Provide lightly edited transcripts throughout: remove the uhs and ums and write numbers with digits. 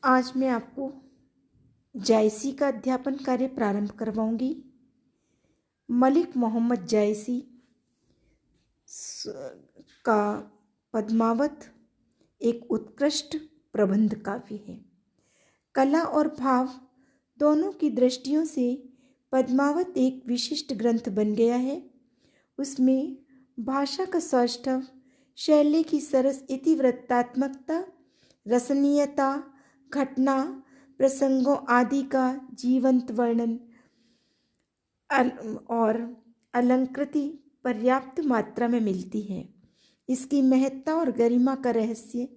आज मैं आपको जायसी का अध्यापन कार्य प्रारंभ करवाऊंगी। मलिक मोहम्मद जायसी का पद्मावत एक उत्कृष्ट प्रबंध काव्य है। कला और भाव दोनों की दृष्टियों से पद्मावत एक विशिष्ट ग्रंथ बन गया है। उसमें भाषा का सौष्ठव, शैली की सरस इतिवृत्तात्मकता, रसनीयता, घटना प्रसंगों आदि का जीवंत वर्णन और अलंकृति पर्याप्त मात्रा में मिलती है। इसकी महत्ता और गरिमा का रहस्य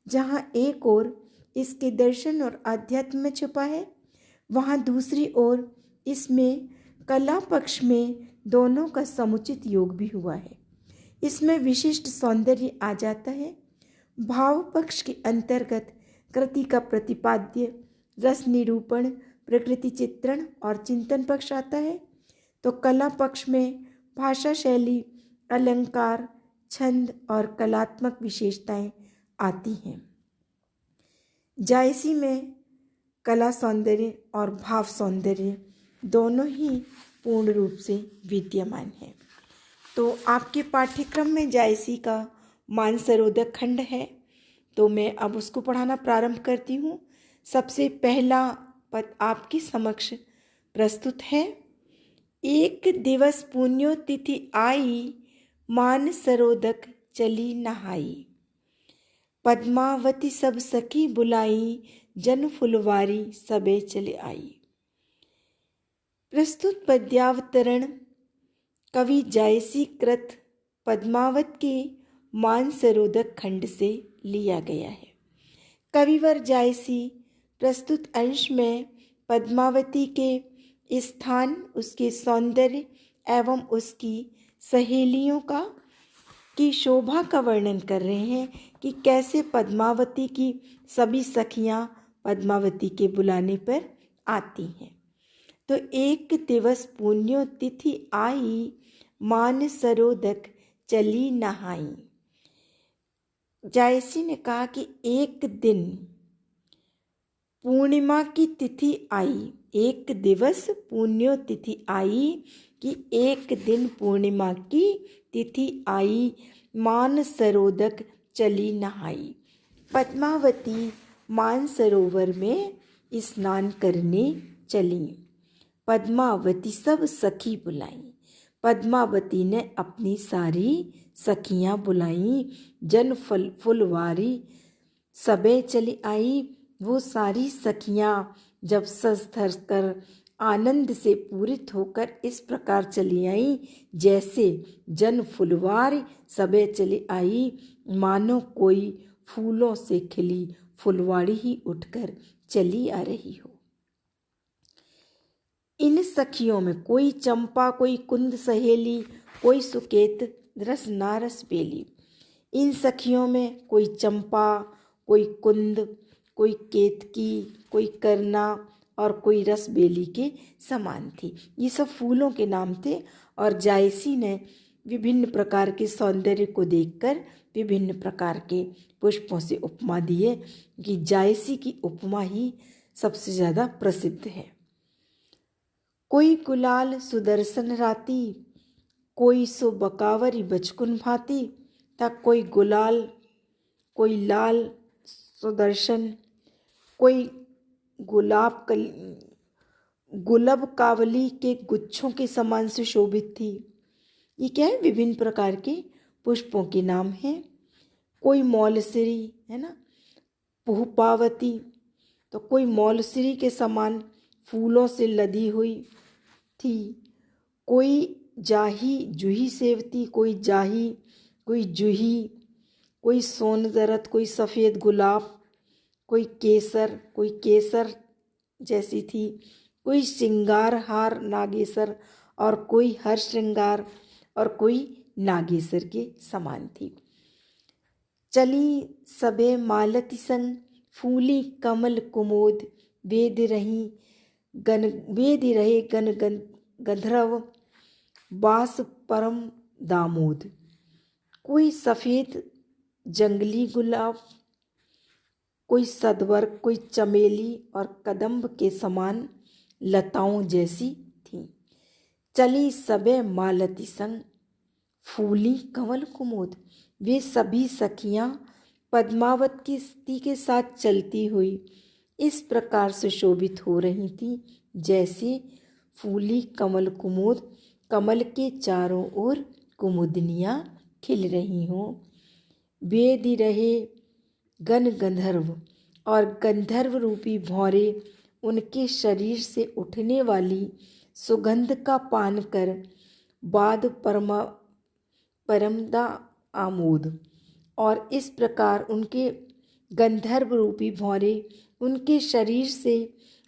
जहाँ एक ओर इसके दर्शन और अध्यात्म में छुपा है, वहाँ दूसरी ओर इसमें कला पक्ष में दोनों का समुचित योग भी हुआ है। इसमें विशिष्ट सौंदर्य आ जाता है। भाव पक्ष के अंतर्गत कृति का प्रतिपाद्य रस निरूपण, प्रकृति चित्रण और चिंतन पक्ष आता है, तो कला पक्ष में भाषा शैली, अलंकार, छंद और कलात्मक विशेषताएं आती हैं। जायसी में कला सौंदर्य और भाव सौंदर्य दोनों ही पूर्ण रूप से विद्यमान है। तो आपके पाठ्यक्रम में जायसी का मानसरोधक खंड है, तो मैं अब उसको पढ़ाना प्रारंभ करती हूँ। सबसे पहला पद आपके समक्ष प्रस्तुत है। एक दिवस पुण्यो तिथि आई, मान सरोदक चली नहाई। पद्मावती सब सखी बुलाई, जन फुलवारी सबे चले आई। प्रस्तुत पद्यावतरण कवि जायसी कृत पद्मावत के मानसरोधक खंड से लिया गया है। कविवर जायसी प्रस्तुत अंश में पद्मावती के स्थान, उसके सौंदर्य एवं उसकी सहेलियों की शोभा का वर्णन कर रहे हैं कि कैसे पद्मावती की सभी सखियां पद्मावती के बुलाने पर आती हैं। तो एक दिवस पुण्यो तिथि आई, मान सरोदक चली नहाई। जायसी ने कहा कि एक दिन पूर्णिमा की तिथि आई, एक दिवस पुण्यो तिथि आई कि एक दिन पूर्णिमा की तिथि आई, मान सरोदक चली नहाई। पद्मावती मानसरोवर में स्नान करने चली। पद्मावती सब सखी बुलाई। पद्मावती ने अपनी सारी सखियां बुलाई। जन फुलवारी सबे चली आई। वो सारी सखियां जब सज धज कर आनंद से पूरित होकर इस प्रकार चली आई, जैसे जन फुलवारी सबे चली आई, मानो कोई फूलों से खिली फुलवाड़ी ही उठकर चली आ रही हो। इन सखियों में कोई चंपा, कोई कुंद सहेली, कोई सुकेत रस नारस बेली। इन सखियों में कोई चंपा, कोई कुंद, कोई केतकी, कोई करना और कोई रस बेली के समान थी। ये सब फूलों के नाम थे और जायसी ने विभिन्न प्रकार के सौंदर्य को देखकर विभिन्न प्रकार के पुष्पों से उपमा दिए कि जायसी की उपमा ही सबसे ज़्यादा प्रसिद्ध है। कोई गुलाल सुदर्शन राती, कोई सो बकावरी बचकुन भांति। तक कोई गुलाल, कोई लाल सुदर्शन, कोई गुलाब कावली के गुच्छों के समान से शोभित थी। ये क्या है? विभिन्न प्रकार के पुष्पों के नाम हैं। कोई मौलश्री, है ना, पुष्पावती, तो कोई मौलश्री के समान फूलों से लदी हुई थी। कोई जाही जूही सेवती, कोई जाही, कोई जूही, कोई सोनजरत, कोई सफ़ेद गुलाब, कोई केसर जैसी थी, कोई श्रृंगार हार नागेसर और कोई हर श्रृंगार और कोई नागेसर के समान थी। चली सबे मालती संग, फूली कमल कुमोद, वेद रहे गन गंधर्व, बास परम दामोद। कोई सफ़ेद जंगली गुलाब, कोई सदवर्ग, कोई चमेली और कदम्ब के समान लताओं जैसी थीं। चली सबे मालती संग, फूली कंवल कुमुद। वे सभी सखियां पद्मावती के साथ चलती हुई इस प्रकार सुशोभित हो रही थीं जैसे फूली कमल कुमुद, कमल के चारों ओर कुमुदनियाँ खिल रही हों। वेदी रहे गण गंधर्व और गंधर्व रूपी भौरे उनके शरीर से उठने वाली सुगंध का पान कर बाद परमदा आमोद। और इस प्रकार उनके गंधर्व रूपी भौरे उनके शरीर से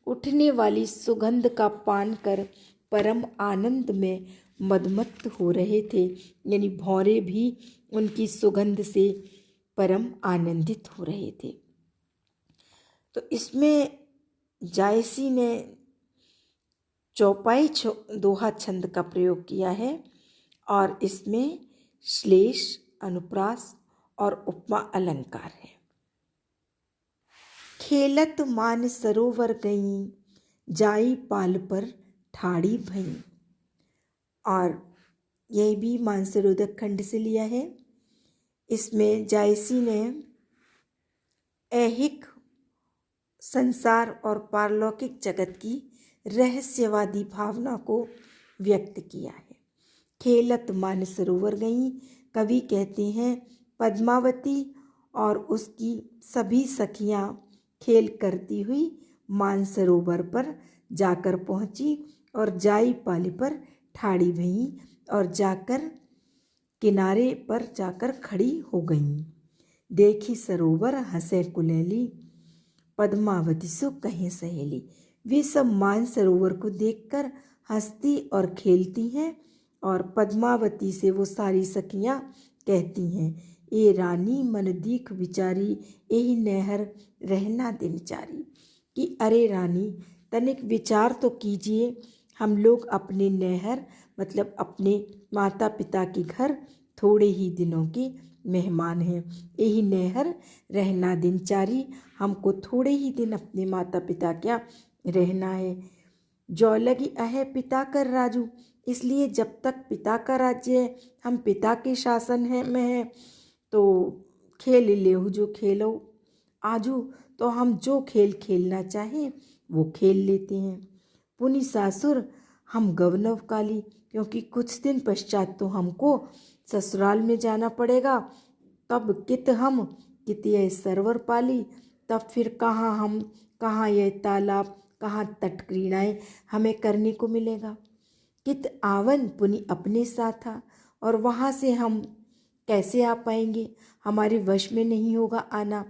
उठने वाली सुगंध का पान कर परम आनंद में मदमत्त हो रहे थे। यानी भौरे भी उनकी सुगंध से परम आनंदित हो रहे थे। तो इसमें जायसी ने चौपाई दोहा छंद का प्रयोग किया है और इसमें श्लेष, अनुप्रास और उपमा अलंकार है। खेलत मान सरोवर गई, जाई पाल पर ठाड़ी भई। और यह भी मानसरोदक खंड से लिया है। इसमें जायसी ने ऐहिक संसार और पारलौकिक जगत की रहस्यवादी भावना को व्यक्त किया है। खेलत मानसरोवर गई, कवि कहते हैं पद्मावती और उसकी सभी सखियां खेल करती हुई मानसरोवर पर जाकर पहुंची और जाई पाली पर ठाड़ी भई और जाकर किनारे पर जाकर खड़ी हो गईं। देखी सरोवर हंसे कुलेली, पद्मावती सो कहे सहेली। वे सब मानसरोवर को देखकर हंसती और खेलती हैं और पद्मावती से वो सारी सखियां कहती हैं, ए रानी मन दीख विचारी, यही नहर रहना दिन चारी। कि अरे रानी तनिक विचार तो कीजिए, हम लोग अपने नहर मतलब अपने माता पिता के घर थोड़े ही दिनों के मेहमान हैं। यही नहर रहना दिन चारी, हमको थोड़े ही दिन अपने माता पिता क्या रहना है। जो लगी अहे पिता कर राजू, इसलिए जब तक पिता का राज्य है, हम पिता के शासन में है तो खेल लेहु जो खेलो आजू। तो हम जो खेल खेलना चाहें वो खेल लेते हैं। पुनि सासुर हम गवनव काली, क्योंकि कुछ दिन पश्चात तो हमको ससुराल में जाना पड़ेगा। तब कित हम कित यह सरोवर पाली, तब फिर कहाँ यह तालाब, कहाँ तट क्रीड़ाएँ हमें करने को मिलेगा। कित आवन पुनि अपने साथ था, और वहाँ से हम कैसे आ पाएंगे, हमारे वश में नहीं होगा आना।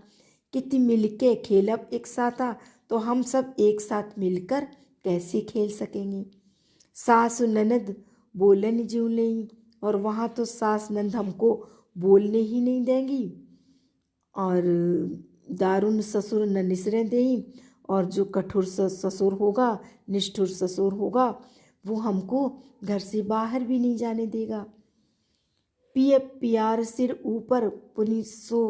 कित मिलके खेलब एक साथा, तो हम सब एक साथ मिलकर कैसे खेल सकेंगे। सास ननद बोलन जीव नहीं, और वहाँ तो सास नंद हमको बोलने ही नहीं देंगी। और दारुण ससुर न निसरे देही, और जो कठोर ससुर होगा, निष्ठुर ससुर होगा, वो हमको घर से बाहर भी नहीं जाने देगा। पिय प्यार सिर ऊपर पुनि सो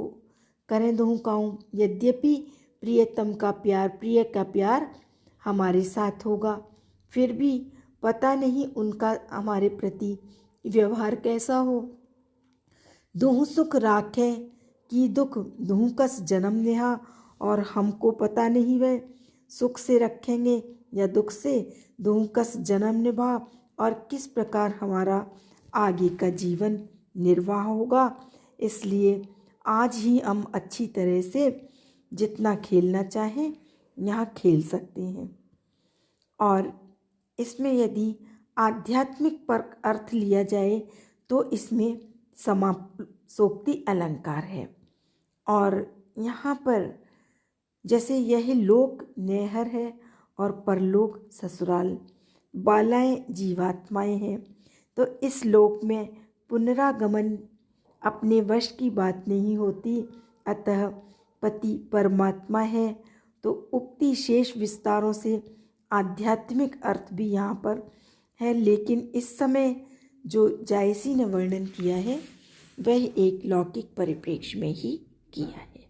करें दहूँ काऊँ, यद्यपि प्रियतम का प्यार, प्रिय का प्यार हमारे साथ होगा, फिर भी पता नहीं उनका हमारे प्रति व्यवहार कैसा हो। दुहु सुख राखे कि दुख दुहु कस जन्म नेहा, और हमको पता नहीं वह सुख से रखेंगे या दुख से दुहु कस जन्म निभा, और किस प्रकार हमारा आगे का जीवन निर्वाह होगा। इसलिए आज ही हम अच्छी तरह से जितना खेलना चाहें यहाँ खेल सकते हैं। और इसमें यदि आध्यात्मिक पर अर्थ लिया जाए तो इसमें समाप्तोक्ति अलंकार है। और यहाँ पर जैसे यह लोक नहर है और परलोक ससुराल, बालाएं जीवात्माएं हैं, तो इस लोक में पुनरागमन अपने वश की बात नहीं होती। अतः पति परमात्मा है, तो उक्ति शेष विस्तारों से आध्यात्मिक अर्थ भी यहाँ पर है, लेकिन इस समय जो जायसी ने वर्णन किया है वह एक लौकिक परिप्रेक्ष्य में ही किया है।